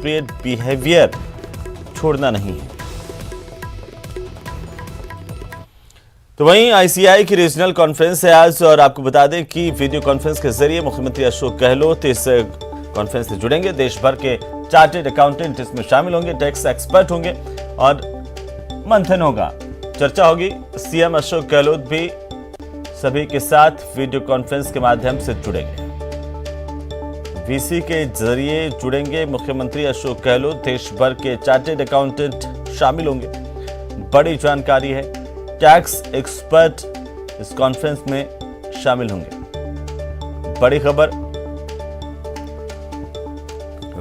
Corporate behaviour छोड़ना नहीं है। तो वहीं आईसीआई की रीजनल कॉन्फ्रेंस है आज, और आपको बता दें कि वीडियो कॉन्फ्रेंस के जरिए मुख्यमंत्री अशोक गहलोत इस कॉन्फ्रेंस से जुड़ेंगे। देश भर के चार्टेड अकाउंटेंट इसमें शामिल होंगे, टैक्स एक्सपर्ट होंगे और मंथन होगा, चर्चा होगी। सीएम अशोक गहलोत भी सभी के साथ वीडियो कॉन्फ्रेंस के माध्यम से जुड़ेंगे। वीसी के जरिए जुड़ेंगे मुख्यमंत्री अशोक गहलोत। देश भर के चार्टेड अकाउंटेंट शामिल होंगे। बड़ी जानकारी है, टैक्स एक्सपर्ट इस कॉन्फ्रेंस में शामिल होंगे। बड़ी खबर,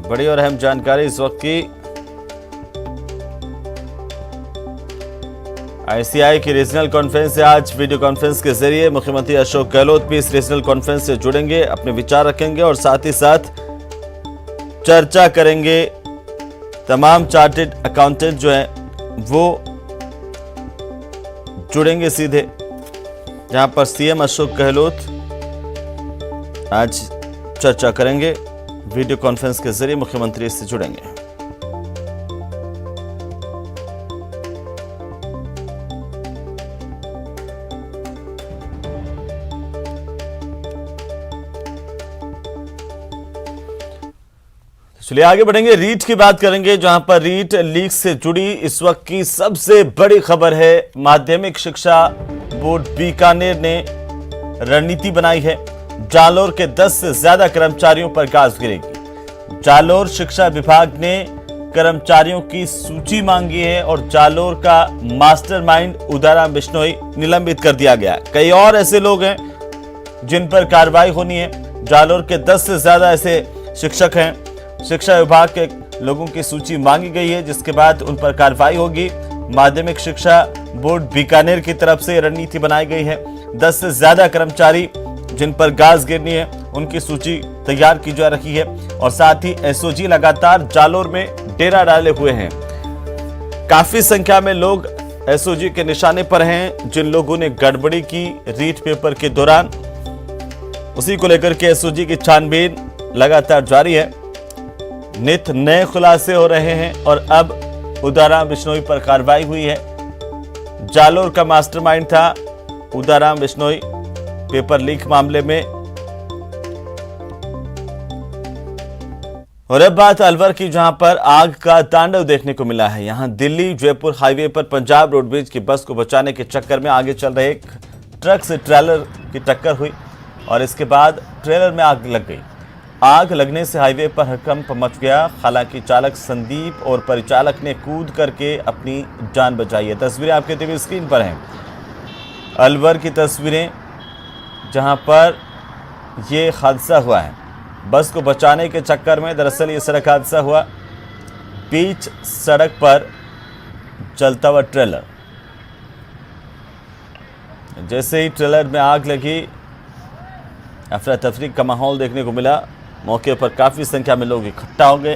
बड़ी और अहम जानकारी इस वक्त की। आईसीआई की रीजनल कॉन्फ्रेंस है आज, वीडियो कॉन्फ्रेंस के जरिए मुख्यमंत्री अशोक गहलोत भी इस रीजनल कॉन्फ्रेंस से जुड़ेंगे, अपने विचार रखेंगे और साथ ही साथ चर्चा करेंगे। तमाम चार्टेड अकाउंटेंट जो हैं वो जुड़ेंगे सीधे, जहां पर सीएम अशोक गहलोत आज चर्चा करेंगे। वीडियो कॉन्फ्रेंस के जरिए मुख्यमंत्री से जुड़ेंगे। चलिए आगे बढ़ेंगे, रीट की बात करेंगे, जहां पर रीट लीक से जुड़ी इस वक्त की सबसे बड़ी खबर है। माध्यमिक शिक्षा बोर्ड बीकानेर ने रणनीति बनाई है। जालोर के 10 से ज्यादा कर्मचारियों पर गाज गिरेगी। जालोर शिक्षा विभाग ने कर्मचारियों की सूची मांगी है और जालोर का मास्टरमाइंड उदाराम बिश्नोई निलंबित कर दिया गया। कई और ऐसे लोग हैं जिन पर कार्रवाई होनी है। जालोर के 10 से ज्यादा ऐसे शिक्षक हैं। शिक्षा विभाग के लोगों की सूची मांगी गई है, जिसके बाद उन पर कार्रवाई होगी। माध्यमिक शिक्षा बोर्ड बीकानेर की तरफ से रणनीति बनाई गई है। 10 से ज्यादा कर्मचारी जिन पर गाज गिरनी है उनकी सूची तैयार की जा रही है और साथ ही एसओजी लगातार जालोर में डेरा डाले हुए हैं। काफी संख्या में लोग एसओजी के निशाने पर हैं, जिन लोगों ने गड़बड़ी की रीट पेपर के दौरान। उसी को लेकर के एसओजी की छानबीन लगातार जारी है। नित नए खुलासे हो रहे हैं और अब उदाराम बिश्नोई पर कार्रवाई हुई है। जालोर का मास्टरमाइंड था उदाराम बिश्नोई पेपर लीक मामले में। और अब बात अलवर की, जहां पर आग का तांडव देखने को मिला है। यहां दिल्ली जयपुर हाईवे पर पंजाब रोडवेज की बस को बचाने के चक्कर में आगे चल रहे एक ट्रक से ट्रेलर की टक्कर हुई और इसके बाद ट्रेलर में आग लग गई। आग लगने से हाईवे पर हड़कंप मच गया। हालांकि चालक संदीप और परिचालक ने कूद करके अपनी जान बचाई है। तस्वीरें आपके टीवी स्क्रीन पर हैं, अलवर की तस्वीरें, जहां पर ये हादसा हुआ है। बस को बचाने के चक्कर में दरअसल ये सड़क हादसा हुआ। बीच सड़क पर चलता हुआ ट्रेलर, जैसे ही ट्रेलर में आग लगी अफरा तफरी का माहौल देखने को मिला। मौके पर काफी संख्या में लोग इकट्ठा हो गए।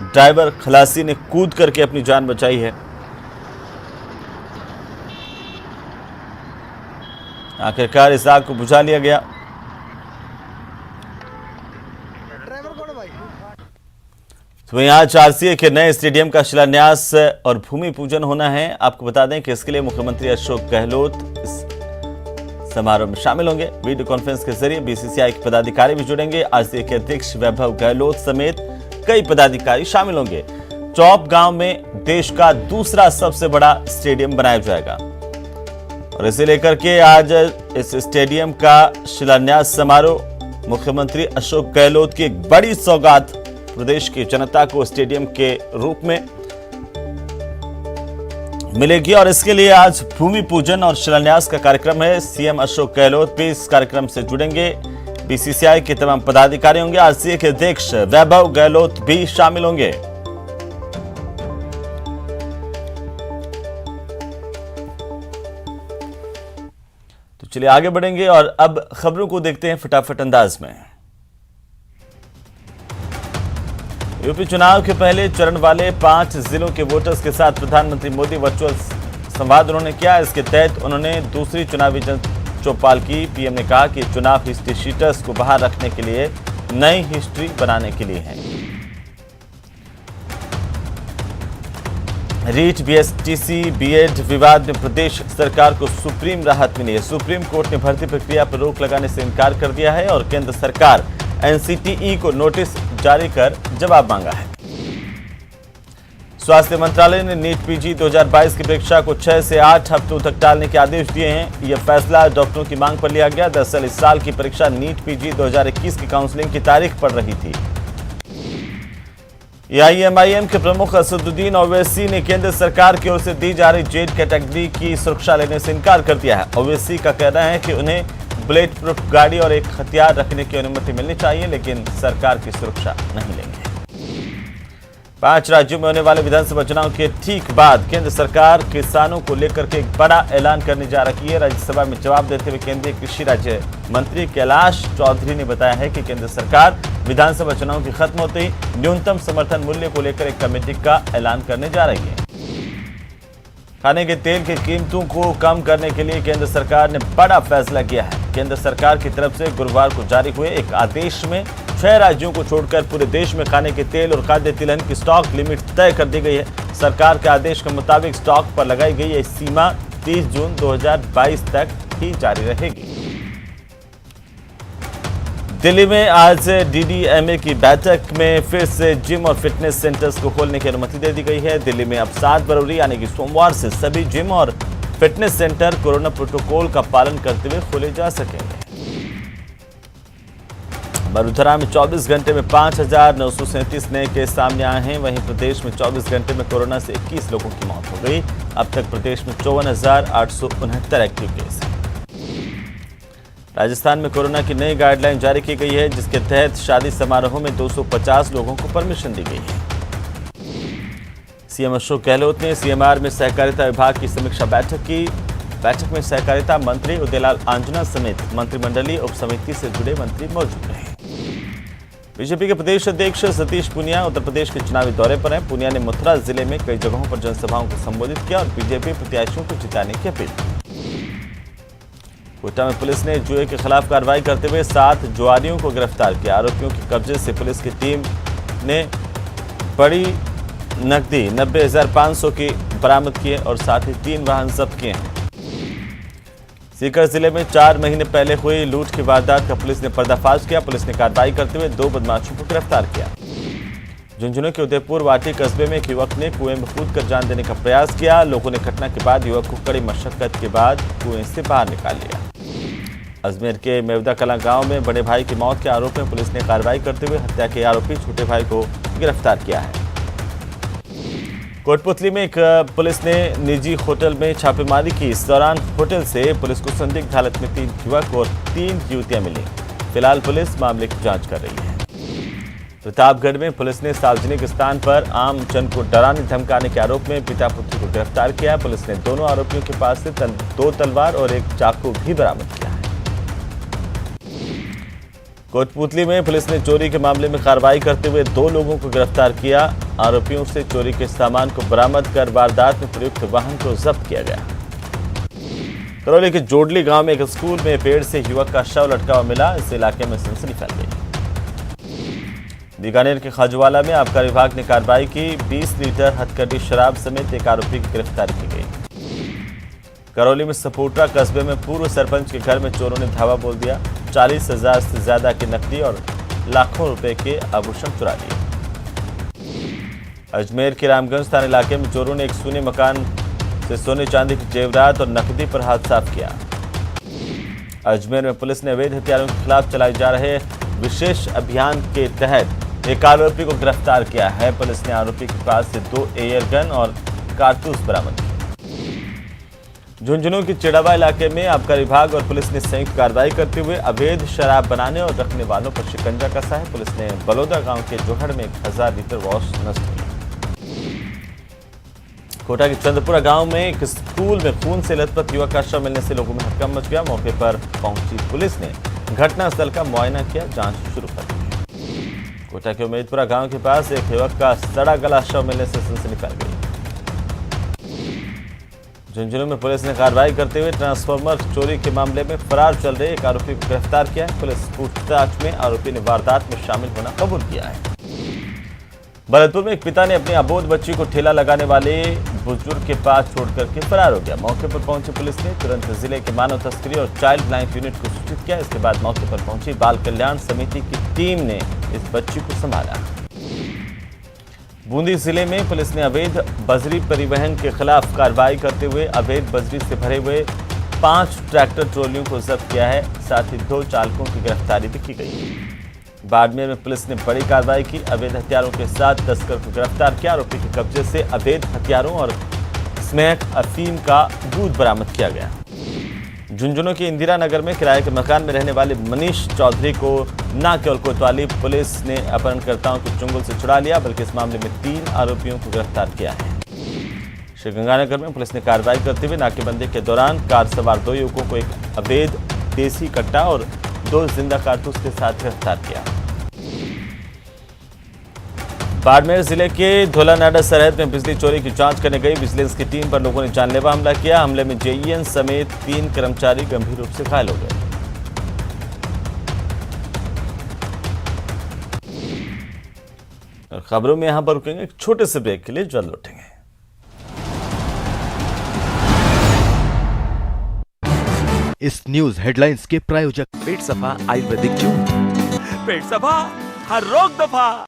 ड्राइवर खलासी ने कूद करके अपनी जान बचाई है। आखिरकार इस आग को बुझा लिया गया। तो आज आरसीए के नए स्टेडियम का शिलान्यास और भूमि पूजन होना है। आपको बता दें कि इसके लिए मुख्यमंत्री अशोक गहलोत इस समारोह में शामिल होंगे। वीडियो कॉन्फ्रेंस के जरिए बीसीसीआई के पदाधिकारी भी जुड़ेंगे। आरसीए के अध्यक्ष वैभव गहलोत समेत कई पदाधिकारी शामिल होंगे। चौप गांव में देश का दूसरा सबसे बड़ा स्टेडियम बनाया जाएगा और इसे लेकर के आज इस स्टेडियम का शिलान्यास समारोह मुख्यमंत्री अशोक गहलोत की एक बड़ी सौगात प्रदेश की जनता को स्टेडियम के रूप में मिलेगी और इसके लिए आज भूमि पूजन और शिलान्यास का कार्यक्रम है। सीएम अशोक गहलोत भी इस कार्यक्रम से जुड़ेंगे। बीसीसीआई के तमाम पदाधिकारी होंगे। आरसीए के अध्यक्ष वैभव गहलोत भी शामिल होंगे। तो चलिए आगे बढ़ेंगे और अब खबरों को देखते हैं फटाफट अंदाज में। यूपी चुनाव के पहले चरण वाले 5 जिलों के वोटर्स के साथ प्रधानमंत्री मोदी वर्चुअल संवाद उन्होंने किया। इसके तहत उन्होंने दूसरी चुनावी चौपाल की। पीएम ने कहा कि चुनाव हिस्ट्री शीटर्स को बाहर रखने के लिए नई हिस्ट्री बनाने के लिए है। रीट बीएसटीसी बीएड विवाद में प्रदेश सरकार को सुप्रीम राहत मिली है। सुप्रीम कोर्ट ने भर्ती प्रक्रिया पर रोक लगाने से इनकार कर दिया है और केंद्र सरकार एनसीटीई को नोटिस जारी कर जवाब मांगा है। स्वास्थ्य मंत्रालय ने नीट पीजी 2022 की परीक्षा को 6 से 8 हफ्तों तक टालने के आदेश दिए हैं। यह फैसला डॉक्टरों की मांग पर लिया गया। दरअसल इस साल की परीक्षा नीट पीजी 2021 की काउंसलिंग की तारीख पड़ रही थी। एआईएमआईएम के प्रमुख असदुद्दीन ओवैसी ने केंद्र सरकार की ओर से दी जा रही जेड कैटेगरी की सुरक्षा लेने से इनकार कर दिया है। ओवैसी का कहना है कि उन्हें बुलेट प्रूफ गाड़ी और एक हथियार रखने की अनुमति मिलनी चाहिए, लेकिन सरकार की सुरक्षा नहीं लेंगे। 5 राज्यों में होने वाले विधानसभा चुनाव के ठीक बाद केंद्र सरकार किसानों को लेकर के एक बड़ा ऐलान करने जा रही है। राज्यसभा में जवाब देते हुए केंद्रीय कृषि राज्य मंत्री कैलाश चौधरी ने बताया है कि केंद्र सरकार विधानसभा चुनाव की खत्म होते ही न्यूनतम समर्थन मूल्य को लेकर एक कमेटी का ऐलान करने जा रही है। खाने के तेल की कीमतों को कम करने के लिए केंद्र सरकार ने बड़ा फैसला किया है। केंद्र सरकार की तरफ से गुरुवार को जारी हुए एक आदेश में 6 राज्यों को छोड़कर पूरे देश में खाने के तेल और खाद्य तिलहन की स्टॉक लिमिट तय कर दी गई है। सरकार के आदेश के मुताबिक स्टॉक पर लगाई गई यह सीमा 30 जून 2022 तक ही जारी रहेगी। दिल्ली में आज डीडीएमए की बैठक में फिर से जिम और फिटनेस सेंटर्स को खोलने की अनुमति दे दी गई है। दिल्ली में अब 7 फरवरी यानी कि सोमवार से सभी जिम और फिटनेस सेंटर कोरोना प्रोटोकॉल का पालन करते हुए खोले जा सकेंगे। वडोदरा में 24 घंटे में 5,937 नए केस सामने आए हैं। वहीं प्रदेश में 24 घंटे में कोरोना से 21 लोगों की मौत हो गई। अब तक प्रदेश में 54,869 एक्टिव केस हैं। राजस्थान में कोरोना की नई गाइडलाइन जारी की गई है, जिसके तहत शादी समारोह में 250 लोगों को परमिशन दी गई है। सीएम अशोक गहलोत ने सीएमआर में सहकारिता विभाग की समीक्षा बैठक की। बैठक में सहकारिता मंत्री उदयलाल आंजना समेत मंत्रिमंडलीय उप समिति से जुड़े मंत्री मौजूद रहे। बीजेपी के प्रदेश अध्यक्ष सतीश पूनिया उत्तर प्रदेश के चुनावी दौरे पर हैं। पूनिया ने मथुरा जिले में कई जगहों पर जनसभाओं को संबोधित किया और बीजेपी प्रत्याशियों को जिताने की अपील की। कोटा में पुलिस ने जुए के खिलाफ कार्रवाई करते हुए 7 जुआरियों को गिरफ्तार किया। आरोपियों के कब्जे से पुलिस की टीम ने बड़ी नकदी 90,500 की बरामद किए और साथ ही 3 वाहन जब्त किए हैं। सीकर जिले में 4 महीने पहले हुई लूट की वारदात का पुलिस ने पर्दाफाश किया। पुलिस ने कार्रवाई करते हुए 2 बदमाशों को गिरफ्तार किया। झुंझुनू के उदयपुर वाटी कस्बे में एक युवक ने कुएं में कूदकर जान देने का प्रयास किया। लोगों ने घटना के बाद युवक को कड़ी मशक्कत के बाद कुएं से बाहर निकाल लिया। अजमेर के मेवदा कला गांव में बड़े भाई की मौत के आरोप में पुलिस ने कार्रवाई करते हुए हत्या के आरोपी छोटे भाई को गिरफ्तार किया है। कोटपुतली में एक पुलिस ने निजी होटल में छापेमारी की। इस दौरान होटल से पुलिस को संदिग्ध हालत में 3 युवक और 3 युवतियां मिली। फिलहाल पुलिस मामले की जांच कर रही है। प्रतापगढ़ में पुलिस ने सार्वजनिक स्थान पर आम जन को डराने धमकाने के आरोप में पिता पुत्री को गिरफ्तार किया। पुलिस ने दोनों आरोपियों के पास से 2 तलवार और 1 चाकू भी बरामद किया है। कोटपुतली में पुलिस ने चोरी के मामले में कार्रवाई करते हुए 2 लोगों को गिरफ्तार किया। आरोपियों से चोरी के सामान को बरामद कर वारदात में प्रयुक्त वाहन को जब्त किया गया। करौली के जोडली गांव में एक स्कूल में पेड़ से युवक का शव लटका हुआ मिला। इस इलाके में सनसनी फैल गई। बीकानेर के खाजूवाला में आबकारी विभाग ने कार्रवाई की। 20 लीटर हथकड़ी शराब समेत एक आरोपी की गिरफ्तारी की गई। करौली में सपोटरा कस्बे में पूर्व सरपंच के घर में चोरों ने धावा बोल दिया। 40,000 से ज्यादा की नकदी और लाखों रुपए के आभूषण चुरा लिए। अजमेर के रामगंज थाना इलाके में चोरों ने एक सूने मकान से सोने चांदी की जेवरात और नकदी पर हाथ साफ किया। अजमेर में पुलिस ने अवैध हथियारों के खिलाफ चलाए जा रहे विशेष अभियान के तहत एक आरोपी को गिरफ्तार किया है। पुलिस ने आरोपी के पास से 2 एयर गन और कारतूस बरामद किए। झुंझुनू के चिड़ावा इलाके में आबकारी विभाग और पुलिस ने संयुक्त कार्रवाई करते हुए अवैध शराब बनाने और रखने वालों पर शिकंजा कसा है। पुलिस ने बलौदा गांव के जोहड़ में 1000 लीटर वॉश नष्ट किया। कोटा के चंद्रपुरा गांव में एक स्कूल में खून से लथपथ युवक का शव मिलने से लोगों में हड़कंप मच गया। मौके पर पहुंची पुलिस ने घटनास्थल का मुआयना किया, जांच शुरू कर दी। कोटा के उम्मेदपुरा गांव के पास एक युवक का सड़ा गला शव मिलने से सनसनी फैल गई। झुंझुनू में पुलिस ने कार्रवाई करते हुए ट्रांसफार्मर चोरी के मामले में फरार चल रहे एक आरोपी को गिरफ्तार किया है। पुलिस पूछताछ में आरोपी ने वारदात में शामिल होना कबूल किया है। भरतपुर में एक पिता ने अपनी अबोध बच्ची को ठेला लगाने वाले बुजुर्ग के पास छोड़कर के फरार हो गया। मौके पर पहुंची पुलिस ने तुरंत जिले के मानव तस्करी और चाइल्ड लाइन यूनिट को सूचित किया। इसके बाद मौके पर पहुंची बाल कल्याण समिति की टीम ने इस बच्ची को संभाला। बूंदी जिले में पुलिस ने अवैध बजरी परिवहन के खिलाफ कार्रवाई करते हुए अवैध बजरी से भरे हुए 5 ट्रैक्टर ट्रॉलियों को जब्त किया है। साथ ही 2 चालकों की गिरफ्तारी भी की गई। बाड़मेर में पुलिस ने बड़ी कार्रवाई की। अवैध हथियारों के साथ तस्कर को गिरफ्तार किया। आरोपी के कब्जे से अवैध हथियारों और स्मैक अफीम का दूध बरामद किया गया। झुंझुनू के इंदिरा नगर में किराए के मकान में रहने वाले मनीष चौधरी को न केवल कोतवाली पुलिस ने अपहरणकर्ताओं के चुंगल से छुड़ा लिया, बल्कि इस मामले में 3 आरोपियों को गिरफ्तार किया है। श्रीगंगानगर में पुलिस ने कार्रवाई करते हुए नाकेबंदी के दौरान कार सवार 2 युवकों को एक अवैध देसी कट्टा और 2 जिंदा कारतूस के साथ गिरफ्तार किया। बाड़मेर जिले के धोलानाडा सरहद में बिजली चोरी की जांच करने गई विजिलेंस की टीम पर लोगों ने जानलेवा हमला किया। हमले में जेईएन समेत 3 कर्मचारी गंभीर रूप से घायल हो गए। और खबरों में यहां पर रुकेंगे एक छोटे से ब्रेक के लिए, जल्द लौटेंगे। इस न्यूज हेडलाइंस के प्रायोजक पेट सफा आयुर्वेदिक जून, पेट सफा हर रोग दफा।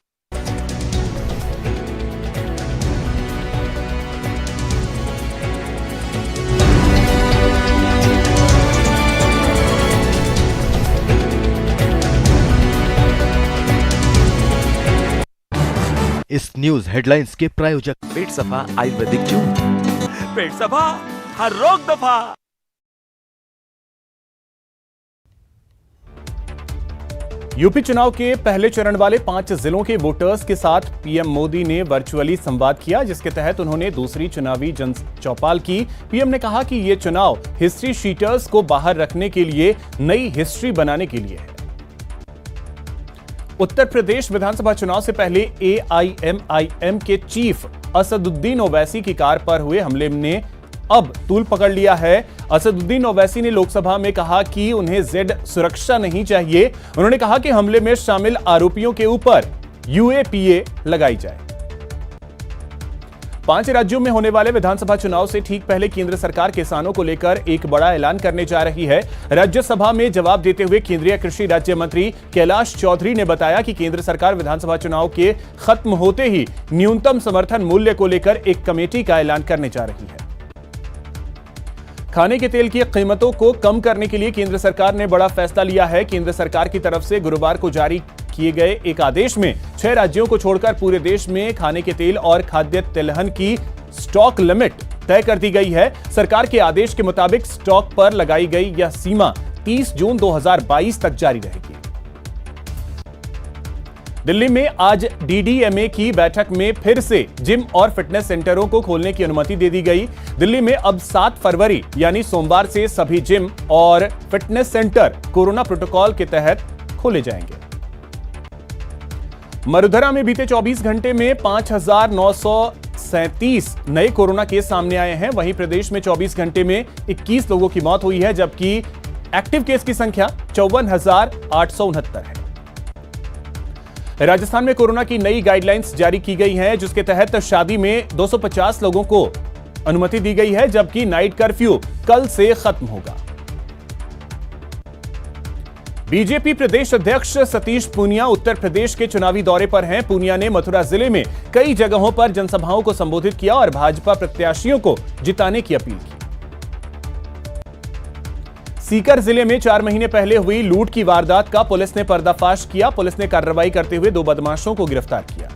इस न्यूज हेडलाइंस के प्रायोजक पेट सफा आयुर्वेदिक जून, पेट सफा हर रोग दफा। यूपी चुनाव के पहले चरण वाले 5 जिलों के वोटर्स के साथ पीएम मोदी ने वर्चुअली संवाद किया, जिसके तहत उन्होंने दूसरी चुनावी जन चौपाल की। पीएम ने कहा कि ये चुनाव हिस्ट्री शीटर्स को बाहर रखने के लिए नई हिस्ट्री बनाने के लिए है। उत्तर प्रदेश विधानसभा चुनाव से पहले एआईएमआईएम के चीफ असदुद्दीन ओवैसी की कार पर हुए हमले ने अब तूल पकड़ लिया है। असदुद्दीन ओवैसी ने लोकसभा में कहा कि उन्हें जेड सुरक्षा नहीं चाहिए। उन्होंने कहा कि हमले में शामिल आरोपियों के ऊपर यूएपीए लगाई जाए। 5 राज्यों में होने वाले विधानसभा चुनाव से ठीक पहले केंद्र सरकार किसानों को लेकर एक बड़ा ऐलान करने जा रही है। राज्यसभा में जवाब देते हुए केंद्रीय कृषि राज्य मंत्री कैलाश चौधरी ने बताया कि केंद्र सरकार विधानसभा चुनाव के खत्म होते ही न्यूनतम समर्थन मूल्य को लेकर एक कमेटी का ऐलान करने जा रही है। खाने के तेल की कीमतों को कम करने के लिए केंद्र सरकार ने बड़ा फैसला लिया है। केंद्र सरकार की तरफ से गुरुवार को जारी किए गए एक आदेश में 6 राज्यों को छोड़कर पूरे देश में खाने के तेल और खाद्य तिलहन की स्टॉक लिमिट तय कर दी गई है। सरकार के आदेश के मुताबिक स्टॉक पर लगाई गई यह सीमा 30 जून 2022 तक जारी रहेगी। दिल्ली में आज डीडीएमए की बैठक में फिर से जिम और फिटनेस सेंटरों को खोलने की अनुमति दे दी गई। दिल्ली में अब 7 फरवरी यानी सोमवार से सभी जिम और फिटनेस सेंटर कोरोना प्रोटोकॉल के तहत खोले जाएंगे। मरुधरा में बीते 24 घंटे में 5,937 नए कोरोना केस सामने आए हैं। वहीं प्रदेश में 24 घंटे में 21 लोगों की मौत हुई है, जबकि एक्टिव केस की संख्या 54,869 है। राजस्थान में कोरोना की नई गाइडलाइंस जारी की गई हैं, जिसके तहत शादी में 250 लोगों को अनुमति दी गई है, जबकि नाइट कर्फ्यू कल से खत्म होगा। बीजेपी प्रदेश अध्यक्ष सतीश पूनिया उत्तर प्रदेश के चुनावी दौरे पर हैं। पूनिया ने मथुरा जिले में कई जगहों पर जनसभाओं को संबोधित किया और भाजपा प्रत्याशियों को जिताने की अपील की। सीकर जिले में 4 महीने पहले हुई लूट की वारदात का पुलिस ने पर्दाफाश किया। पुलिस ने कार्रवाई करते हुए 2 बदमाशों को गिरफ्तार किया।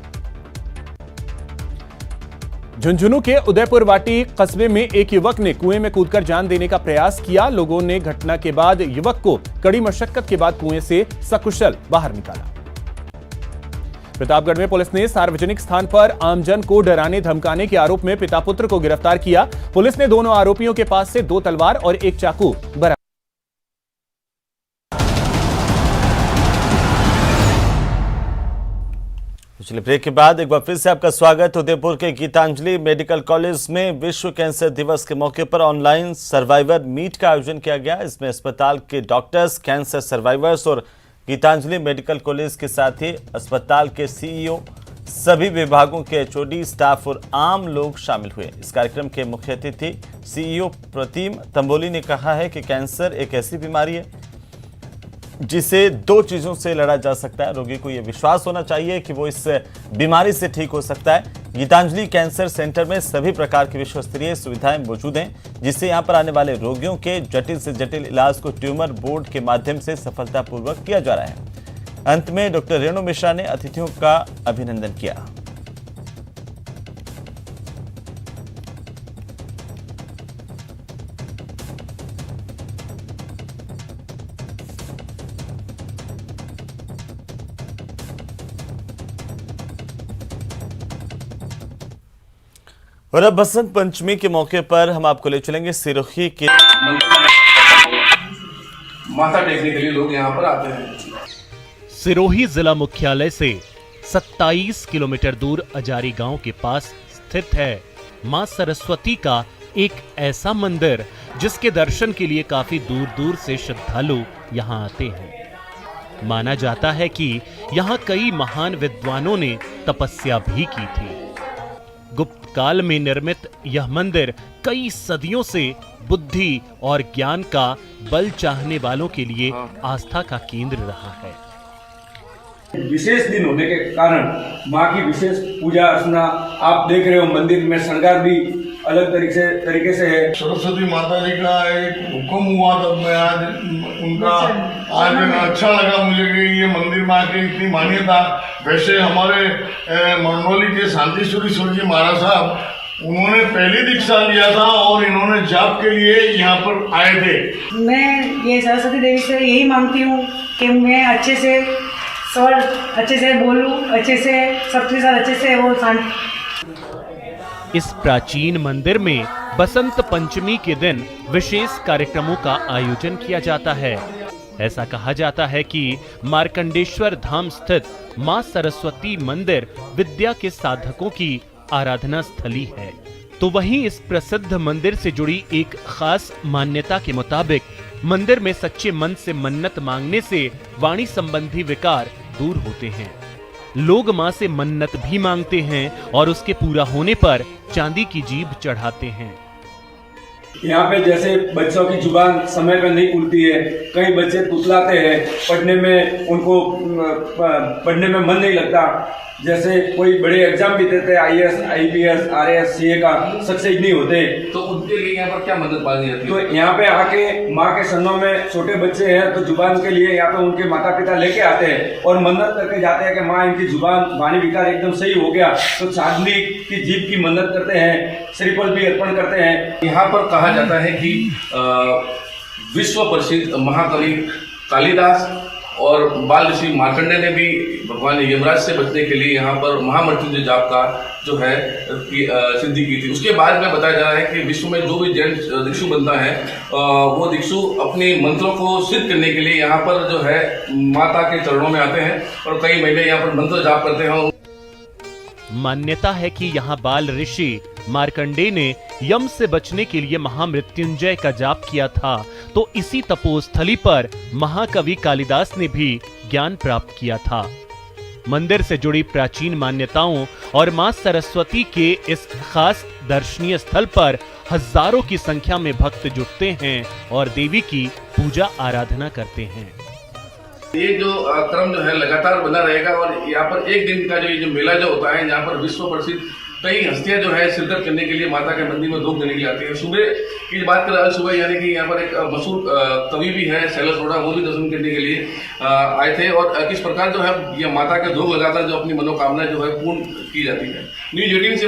झुंझुनू के उदयपुर वाटी कस्बे में एक युवक ने कुएं में कूदकर जान देने का प्रयास किया। लोगों ने घटना के बाद युवक को कड़ी मशक्कत के बाद कुएं से सकुशल बाहर निकाला। प्रतापगढ़ में पुलिस ने सार्वजनिक स्थान पर आमजन को डराने धमकाने के आरोप में पिता पुत्र को गिरफ्तार किया। पुलिस ने दोनों आरोपियों के पास से 2 तलवार और 1 चाकू बरामद। पिछले ब्रेक के बाद एक बार फिर से आपका स्वागत। उदयपुर के गीतांजलि मेडिकल कॉलेज में विश्व कैंसर दिवस के मौके पर ऑनलाइन सर्वाइवर मीट का आयोजन किया गया। इसमें अस्पताल के डॉक्टर्स, कैंसर सर्वाइवर्स और गीतांजलि मेडिकल कॉलेज के साथ ही अस्पताल के सीईओ, सभी विभागों के एचओडी, स्टाफ और आम लोग शामिल हुए। इस कार्यक्रम के मुख्य अतिथि सीईओ प्रतिम तंबोली ने कहा है कि कैंसर एक ऐसी बीमारी है जिसे 2 चीजों से लड़ा जा सकता है। रोगी को यह विश्वास होना चाहिए कि वो इस बीमारी से ठीक हो सकता है। गीतांजलि कैंसर सेंटर में सभी प्रकार की विश्व स्तरीय सुविधाएं मौजूद हैं, जिससे यहां पर आने वाले रोगियों के जटिल से जटिल इलाज को ट्यूमर बोर्ड के माध्यम से सफलतापूर्वक किया जा रहा है। अंत में डॉक्टर रेणु मिश्रा ने अतिथियों का अभिनंदन किया। और अब बसंत पंचमी के मौके पर हम आपको ले चलेंगे सिरोही के माथा टेकने के लिए लोग यहाँ पर आते हैं। सिरोही जिला मुख्यालय से 27 किलोमीटर दूर अजारी गांव के पास स्थित है मां सरस्वती का एक ऐसा मंदिर जिसके दर्शन के लिए काफी दूर दूर से श्रद्धालु यहां आते हैं। माना जाता है कि यहां कई महान विद्वानों ने तपस्या भी की थी। गुप्त काल में निर्मित यह मंदिर कई सदियों से बुद्धि और ज्ञान का बल चाहने वालों के लिए आस्था का केंद्र रहा है। विशेष दिन होने के कारण माँ की विशेष पूजा अर्चना आप देख रहे हो। मंदिर में श्रृंगार भी अलग तरीके से है। सरस्वती माता जी का एक हुक्म हुआ तब मैं आज उनका आज अच्छा लगा मुझे कि ये मंदिर में आके इतनी मान्यता। वैसे हमारे मंडोली के शांतिश्वरी जी महाराज साहब उन्होंने पहली दीक्षा लिया था और इन्होंने जाप के लिए यहाँ पर आए थे। मैं ये सरस्वती देवी से यही मांगती हूँ कि मैं अच्छे से स्वर अच्छे से बोलूं, अच्छे से सबके साथ अच्छे से वो इस प्राचीन मंदिर में बसंत पंचमी के दिन विशेष कार्यक्रमों का आयोजन किया जाता है। ऐसा कहा जाता है कि मार्कंडेश्वर धाम स्थित मां सरस्वती मंदिर विद्या के साधकों की आराधना स्थली है। तो वहीं इस प्रसिद्ध मंदिर से जुड़ी एक खास मान्यता के मुताबिक मंदिर में सच्चे मन से मन्नत मांगने से वाणी संबंधी विकार दूर होते हैं। लोग मां से मन्नत भी मांगते हैं और उसके पूरा होने पर चांदी की जीभ चढ़ाते हैं। यहाँ पे जैसे बच्चों की जुबान समय पर नहीं खुलती है, कई बच्चे तुतलाते हैं, पढ़ने में उनको पढ़ने में मन नहीं लगता। जैसे कोई बड़े एग्जाम भी देते हैं, आईएएस, आईपीएस, आरएएस, सीए का सक्सेस नहीं होते, तो उनके लिए यहाँ पर क्या मदद मांगी जाती है? तो यहाँ पे आके माँ के शरणों में छोटे बच्चे हैं तो जुबान के लिए यहाँ पे उनके माता पिता लेके आते हैं और मन्नत करके जाते हैं कि माँ इनकी जुबान वाणी विकार एकदम सही हो गया, तो चांदी की जीभ की मन्नत करते हैं, श्रीफल भी अर्पण करते हैं। यहाँ पर कहा जाता है कि विश्व प्रसिद्ध महाकवि कालिदास और बाल ऋषि मार्कंडेय ने भी भगवान यमराज से बचने के लिए यहाँ पर महामृत्युंजय जाप का जो है सिद्धि की थी। उसके बाद में बताया जा रहा है कि विश्व में जो भी जैन दिक्षु बनता है वो दिक्षु अपने मंत्रों को सिद्ध करने के लिए यहाँ पर जो है माता के चरणों में आते हैं और कई महीने यहाँ पर मंत्र जाप करते हैं। मान्यता है कि यहाँ बाल ऋषि मार्कंडेय ने यम से बचने के लिए महामृत्युंजय का जाप किया था, तो इसी तपोस्थली पर महाकवि कालिदास ने भी ज्ञान प्राप्त किया था। मंदिर से जुड़ी प्राचीन मान्यताओं और मां सरस्वती के इस खास दर्शनीय स्थल पर हजारों की संख्या में भक्त जुटते हैं और देवी की पूजा आराधना करते हैं। ये जो क्रम जो है लगातार बना रहेगा और यहाँ पर एक दिन का जो मेला जो होता है, यहाँ पर विश्व प्रसिद्ध कई हस्तियां जो है शिरकत करने के लिए माता के मंदिर में धूप देने के लिए आती है। सुबह की बात करें, सुबह यानी कि यहाँ पर एक मशहूर कवि भी है शैलेश रोड़ा, वो भी दर्शन करने के लिए आए थे और किस प्रकार जो है ये माता के धूप लगाकर जो अपनी मनोकामना जो है पूर्ण की जाती है। न्यूज़ 18 से